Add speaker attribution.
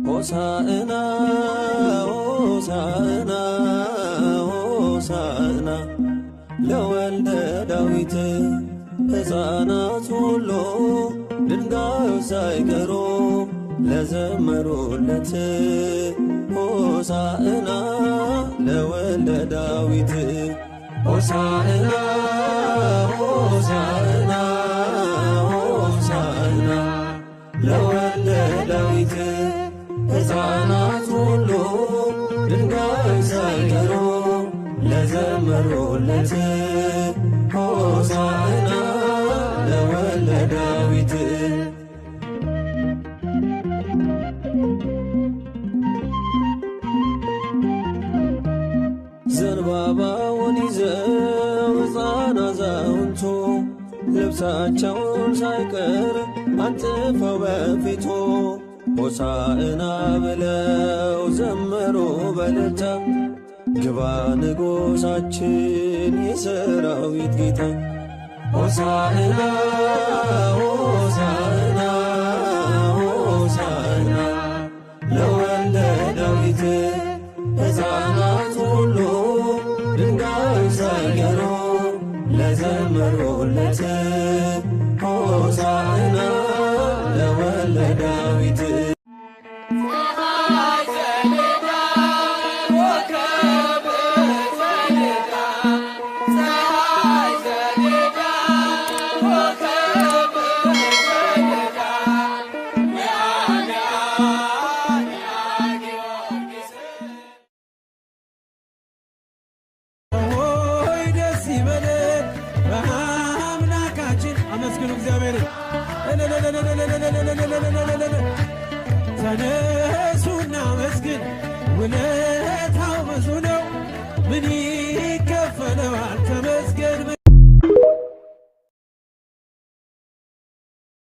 Speaker 1: ሆሳዕና ሆሳዕና ሆሳዕና ለወልደ ዳዊት ሕፃናት ሁሉ ድንጋዩ ሳይቀሩ ለዘመሩለት ሆሳዕና ለወልደ ዳዊት ሆሳዕና ሆሳዕና ሆሳዕና ለወልደ ዳዊት ሕፃናት ሁሉ ድንጋይ ሳይቀሩ ለዘመሩለት ሆሳዕና ለወልደ ዳዊት ዘንባባውን ይዘው ሕፃን አዛውንቱ ልብሳቸውን ሳይቀር አንጥፈው በፊቱ ሆሳዕና ብለው ዘመሩ በልልታ ግባ ንጉሣችን የሰራዊት ጌታ ሆሳዕና ሆሳዕና ሆሳዕና ለወልደ ዳዊት ሕፃናት ሁሉ ድንጋይ ሳይቀሩ ለዘመሩለት ሆሳዕና ለወልደ ዳዊት
Speaker 2: ተነሱና መስግን ውለታው ብዙ ነው ምን ይከፈለዋል